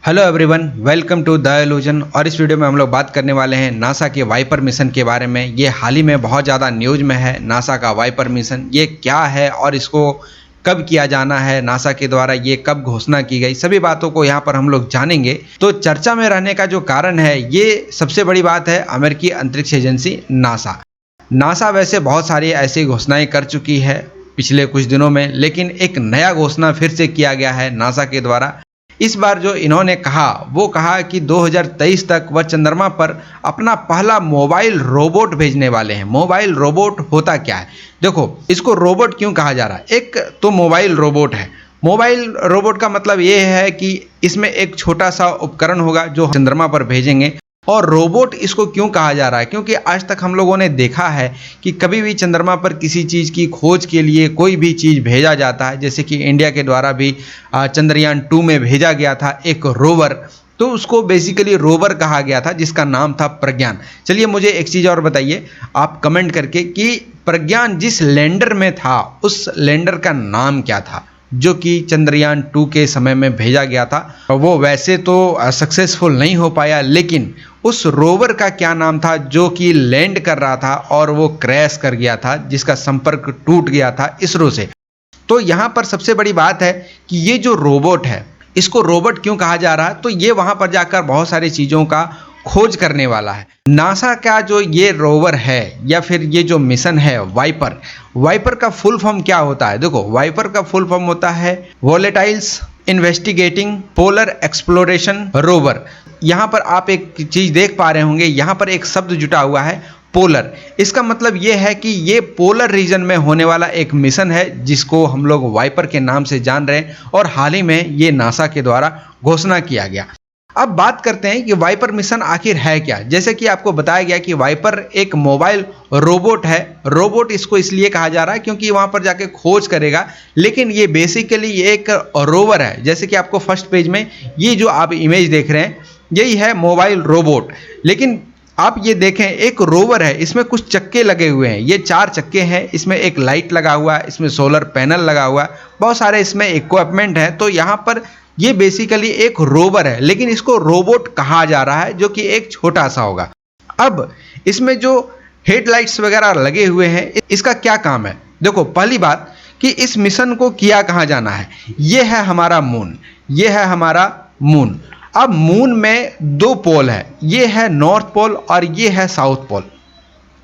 Hello everyone, welcome to the illusion. और इस video में हम लोग बात करने वाले हैं नासा के वाइपर मिशन के बारे में। ये हाल ही में बहुत ज़्यादा न्यूज में है। नासा का वाइपर मिशन ये क्या है और इसको कब किया जाना है, नासा के द्वारा ये कब घोषणा की गई, सभी बातों को यहाँ पर हम लोग जानेंगे। तो चर्चा में रहने का जो कारण है, ये सबसे बड़ी बात है अमेरिकी अंतरिक्ष एजेंसी नासा। नासा वैसे बहुत सारी ऐसी घोषणाएं कर चुकी है पिछले कुछ दिनों में, लेकिन एक नया घोषणा फिर से किया गया है नासा के द्वारा। इस बार जो इन्होंने कहा वो कहा कि 2023 तक वह चंद्रमा पर अपना पहला मोबाइल रोबोट भेजने वाले हैं। मोबाइल रोबोट होता क्या है? देखो, इसको रोबोट क्यों कहा जा रहा है? एक तो मोबाइल रोबोट है। मोबाइल रोबोट का मतलब ये है कि इसमें एक छोटा सा उपकरण होगा जो चंद्रमा पर भेजेंगे। और रोबोट इसको क्यों कहा जा रहा है? क्योंकि आज तक हम लोगों ने देखा है कि कभी भी चंद्रमा पर किसी चीज़ की खोज के लिए कोई भी चीज़ भेजा जाता है, जैसे कि इंडिया के द्वारा भी चंद्रयान 2 में भेजा गया था एक रोवर, तो उसको बेसिकली रोवर कहा गया था जिसका नाम था प्रज्ञान। चलिए मुझे एक चीज़ और बताइए आप कमेंट करके कि प्रज्ञान जिस लैंडर में था उस लैंडर का नाम क्या था जो कि चंद्रयान 2 के समय में भेजा गया था। वो वैसे तो सक्सेसफुल नहीं हो पाया, लेकिन उस रोवर का क्या नाम था जो कि लैंड कर रहा था और वो क्रैश कर गया था, जिसका संपर्क टूट गया था इसरो से। तो यहाँ पर सबसे बड़ी बात है कि ये जो रोबोट है इसको रोबोट क्यों कहा जा रहा है? तो ये वहाँ पर जाकर बहुत सारी चीज़ों का खोज करने वाला है। नासा का जो ये रोवर है या फिर ये जो मिशन है वाइपर, वाइपर का फुल फॉर्म क्या होता है? देखो, वाइपर का फुल फॉर्म होता है volatiles investigating polar exploration rover. यहाँ पर आप एक चीज़ देख पा रहे होंगे, यहाँ पर एक शब्द जुटा हुआ है पोलर। इसका मतलब ये है कि ये पोलर रीजन में होने वाला एक मिशन है जिसको हम लोग वाइपर के नाम से जान रहे हैं और हाल ही में ये नासा के द्वारा घोषणा किया गया। अब बात करते हैं कि वाइपर मिशन आखिर है क्या। जैसे कि आपको बताया गया कि वाइपर एक मोबाइल रोबोट है। रोबोट इसको इसलिए कहा जा रहा है क्योंकि वहां पर जाके खोज करेगा, लेकिन ये बेसिकली एक रोवर है। जैसे कि आपको फर्स्ट पेज में ये जो आप इमेज देख रहे हैं यही है मोबाइल रोबोट। लेकिन आप ये देखें, एक रोवर है, इसमें कुछ चक्के लगे हुए हैं। ये 4 चक्के हैं, इसमें एक लाइट लगा हुआ है, इसमें सोलर पैनल लगा हुआ है, बहुत सारे इसमें इक्विपमेंट है। तो यहाँ पर ये बेसिकली एक रोवर है, लेकिन इसको रोबोट कहा जा रहा है जो कि एक छोटा सा होगा। अब इसमें जो हेडलाइट्स वगैरह लगे हुए हैं इसका क्या काम है? देखो, पहली बात कि इस मिशन को किया कहाँ जाना है। ये है हमारा मून, ये है हमारा मून। अब मून में 2 पोल है, ये है नॉर्थ पोल और ये है साउथ पोल।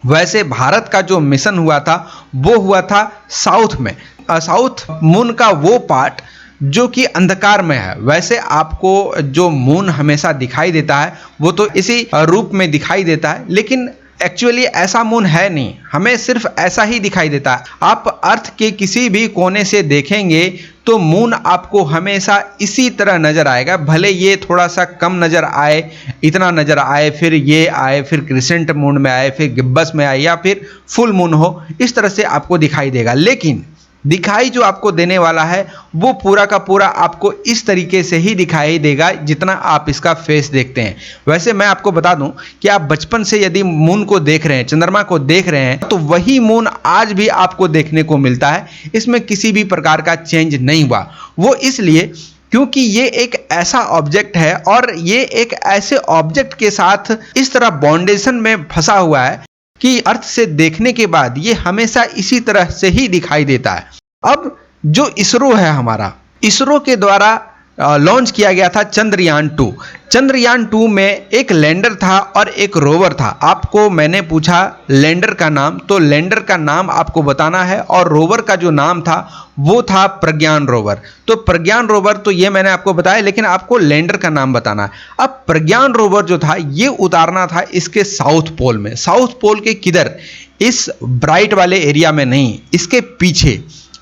वैसे भारत का जो मिशन हुआ था वो हुआ था साउथ में। साउथ मून का वो पार्ट जो कि अंधकार में है। वैसे आपको जो मून हमेशा दिखाई देता है वो तो इसी रूप में दिखाई देता है, लेकिन एक्चुअली ऐसा मून है नहीं, हमें सिर्फ ऐसा ही दिखाई देता है। आप अर्थ के किसी भी कोने से देखेंगे तो मून आपको हमेशा इसी तरह नजर आएगा। भले ये थोड़ा सा कम नजर आए, इतना नजर आए, फिर ये आए, फिर क्रिसेंट मून में आए, फिर गिब्बस में आए या फिर फुल मून हो, इस तरह से आपको दिखाई देगा। लेकिन दिखाई जो आपको देने वाला है वो पूरा का पूरा आपको इस तरीके से ही दिखाई देगा जितना आप इसका फेस देखते हैं। वैसे मैं आपको बता दूं कि आप बचपन से यदि मून को देख रहे हैं, चंद्रमा को देख रहे हैं, तो वही मून आज भी आपको देखने को मिलता है। इसमें किसी भी प्रकार का चेंज नहीं हुआ। वो इसलिए क्योंकि ये एक ऐसा ऑब्जेक्ट है और ये एक ऐसे ऑब्जेक्ट के साथ इस तरह बाउंडेशन में फंसा हुआ है कि अर्थ से देखने के बाद ये हमेशा इसी तरह से ही दिखाई देता है। अब जो इसरो है हमारा, इसरो के द्वारा लॉन्च किया गया था चंद्रयान 2। चंद्रयान 2 में एक लैंडर था और एक रोवर था। आपको मैंने पूछा लैंडर का नाम, तो लैंडर का नाम आपको बताना है और रोवर का जो नाम था वो था प्रज्ञान रोवर। तो प्रज्ञान रोवर तो ये मैंने आपको बताया, लेकिन आपको लैंडर का नाम बताना है। अब प्रज्ञान रोवर जो था ये उतारना था इसके साउथ पोल में। साउथ पोल के किधर? इस ब्राइट वाले एरिया में नहीं,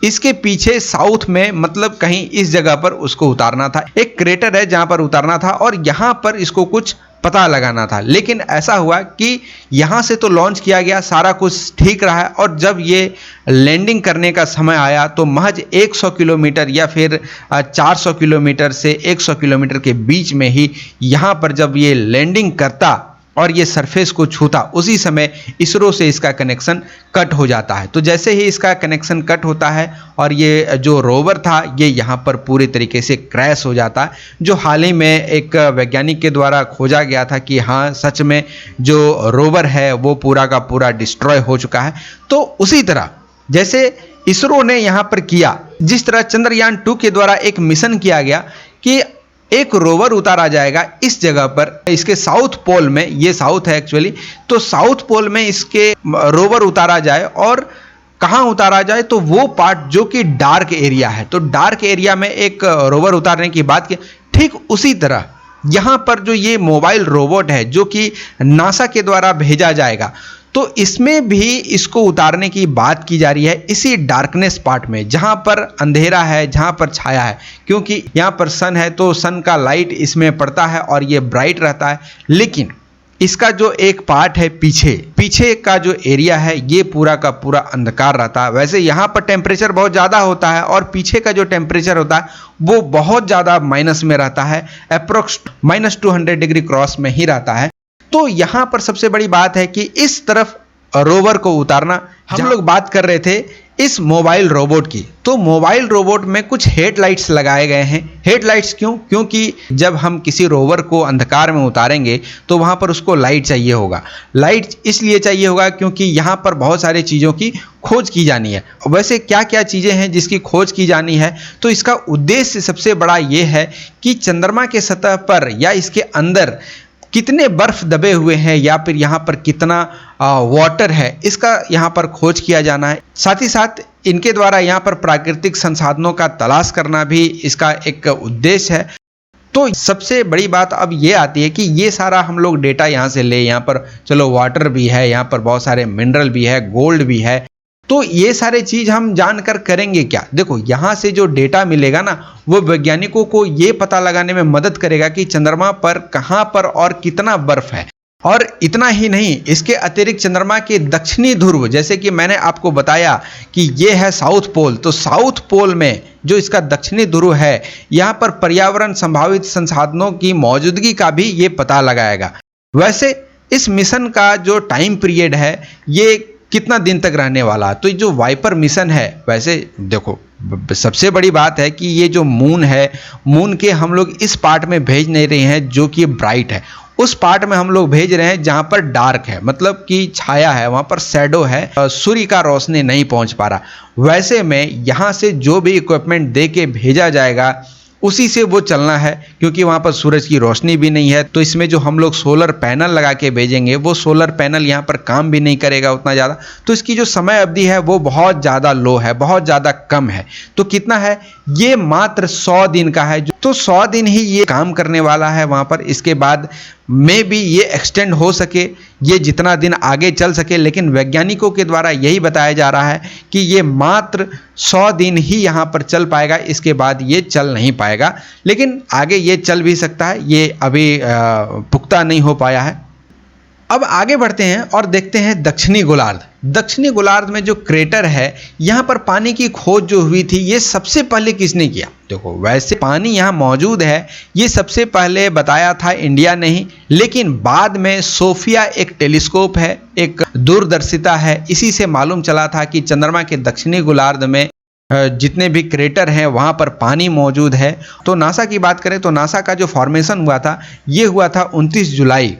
इसके पीछे साउथ में, मतलब कहीं इस जगह पर उसको उतारना था। एक क्रेटर है जहां पर उतारना था और यहां पर इसको कुछ पता लगाना था। लेकिन ऐसा हुआ कि यहां से तो लॉन्च किया गया, सारा कुछ ठीक रहा, और जब ये लैंडिंग करने का समय आया तो महज 100 किलोमीटर या फिर 400 किलोमीटर से 100 किलोमीटर के बीच में ही यहां पर जब ये लैंडिंग करता और ये सरफेस को छूता, उसी समय इसरो से इसका कनेक्शन कट हो जाता है। तो जैसे ही इसका कनेक्शन कट होता है और ये जो रोवर था ये यहाँ पर पूरी तरीके से क्रैश हो जाता है, जो हाल ही में एक वैज्ञानिक के द्वारा खोजा गया था कि हाँ सच में जो रोवर है वो पूरा का पूरा डिस्ट्रॉय हो चुका है। तो उसी तरह जैसे इसरो ने यहाँ पर किया, जिस तरह चंद्रयान 2 के द्वारा एक मिशन किया गया कि एक रोवर उतारा जाएगा इस जगह पर, इसके साउथ पोल में, ये साउथ है एक्चुअली, तो साउथ पोल में इसके रोवर उतारा जाए और कहाँ उतारा जाए, तो वो पार्ट जो कि डार्क एरिया है, तो डार्क एरिया में एक रोवर उतारने की बात की। ठीक उसी तरह यहाँ पर जो ये मोबाइल रोबोट है जो कि नासा के द्वारा भेजा जाएगा, तो इसमें भी इसको उतारने की बात की जा रही है इसी डार्कनेस पार्ट में, जहाँ पर अंधेरा है, जहाँ पर छाया है, क्योंकि यहाँ पर सन है तो सन का लाइट इसमें पड़ता है और ये ब्राइट रहता है। लेकिन इसका जो एक पार्ट है पीछे का जो एरिया है ये पूरा का पूरा अंधकार रहता है। वैसे यहाँ पर टेम्परेचर बहुत ज़्यादा होता है और पीछे का जो टेम्परेचर होता है वो बहुत ज़्यादा माइनस में रहता है, अप्रोक्स -200 डिग्री क्रॉस में ही रहता है। तो यहाँ पर सबसे बड़ी बात है कि इस तरफ रोवर को उतारना, हम लोग बात कर रहे थे इस मोबाइल रोबोट की, तो मोबाइल रोबोट में कुछ हेडलाइट्स लगाए गए हैं। हेडलाइट्स क्यों? क्योंकि जब हम किसी रोवर को अंधकार में उतारेंगे तो वहाँ पर उसको लाइट चाहिए होगा। लाइट इसलिए चाहिए होगा क्योंकि यहाँ पर बहुत सारी चीज़ों की खोज की जानी है। वैसे क्या क्या चीज़ें हैं जिसकी खोज की जानी है, तो इसका उद्देश्य सबसे बड़ा ये है कि चंद्रमा के सतह पर या इसके अंदर कितने बर्फ दबे हुए हैं या फिर यहाँ पर कितना वाटर है, इसका यहाँ पर खोज किया जाना है। साथ ही साथ इनके द्वारा यहाँ पर प्राकृतिक संसाधनों का तलाश करना भी इसका एक उद्देश्य है। तो सबसे बड़ी बात अब ये आती है कि ये सारा हम लोग डेटा यहाँ से ले, यहाँ पर चलो वाटर भी है, यहाँ पर बहुत सारे मिनरल भी है, गोल्ड भी है, तो ये सारे चीज हम जानकर करेंगे क्या? देखो यहाँ से जो डेटा मिलेगा ना वो वैज्ञानिकों को ये पता लगाने में मदद करेगा कि चंद्रमा पर कहाँ पर और कितना बर्फ है। और इतना ही नहीं, इसके अतिरिक्त चंद्रमा के दक्षिणी ध्रुव, जैसे कि मैंने आपको बताया कि ये है साउथ पोल, तो साउथ पोल में जो इसका दक्षिणी ध्रुव है यहाँ पर पर्यावरण संभावित संसाधनों की मौजूदगी का भी ये पता लगाएगा। वैसे इस मिशन का जो टाइम पीरियड है ये कितना दिन तक रहने वाला, तो जो वाइपर मिशन है, वैसे देखो सबसे बड़ी बात है कि ये जो मून है, मून के हम लोग इस पार्ट में भेज नहीं रहे हैं जो कि ब्राइट है, उस पार्ट में हम लोग भेज रहे हैं जहाँ पर डार्क है, मतलब कि छाया है, वहाँ पर शैडो है, सूर्य का रोशनी नहीं पहुँच पा रहा। वैसे में यहाँ से जो भी इक्विपमेंट दे के भेजा जाएगा उसी से वो चलना है, क्योंकि वहाँ पर सूरज की रोशनी भी नहीं है। तो इसमें जो हम लोग सोलर पैनल लगा के भेजेंगे वो सोलर पैनल यहाँ पर काम भी नहीं करेगा उतना ज़्यादा, तो इसकी जो समय अवधि है वो बहुत ज़्यादा लो है, बहुत ज़्यादा कम है। तो कितना है? ये मात्र 100 दिन का है, तो 100 दिन ही ये काम करने वाला है वहाँ पर। इसके बाद में भी ये एक्सटेंड हो सके, ये जितना दिन आगे चल सके, लेकिन वैज्ञानिकों के द्वारा यही बताया जा रहा है कि ये मात्र 100 दिन ही यहाँ पर चल पाएगा, इसके बाद ये चल नहीं पाएगा। लेकिन आगे ये चल भी सकता है, ये अभी पुख्ता नहीं हो पाया है। अब आगे बढ़ते हैं और देखते हैं दक्षिणी गोलार्ध। दक्षिणी गोलार्ध में जो क्रेटर है यहाँ पर पानी की खोज जो हुई थी ये सबसे पहले किसने किया? देखो वैसे पानी यहाँ मौजूद है, ये सबसे पहले बताया था इंडिया ने ही, लेकिन बाद में सोफिया एक टेलीस्कोप है, एक दूरदर्शिता है, इसी से मालूम चला था कि चंद्रमा के दक्षिणी गोलार्ध में जितने भी क्रेटर हैं वहाँ पर पानी मौजूद है। तो नासा की बात करें तो नासा का जो फॉर्मेशन हुआ था ये हुआ था 29 जुलाई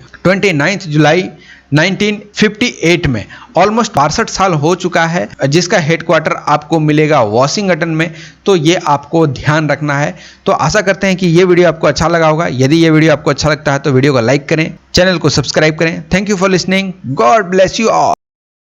1958 में। ऑलमोस्ट 62 साल हो चुका है, जिसका हेडक्वार्टर आपको मिलेगा वाशिंगटन में, तो ये आपको ध्यान रखना है। तो आशा करते हैं कि ये वीडियो आपको अच्छा लगा होगा। यदि ये वीडियो आपको अच्छा लगता है तो वीडियो को लाइक करें, चैनल को सब्सक्राइब करें। Thank you for listening, God bless you all.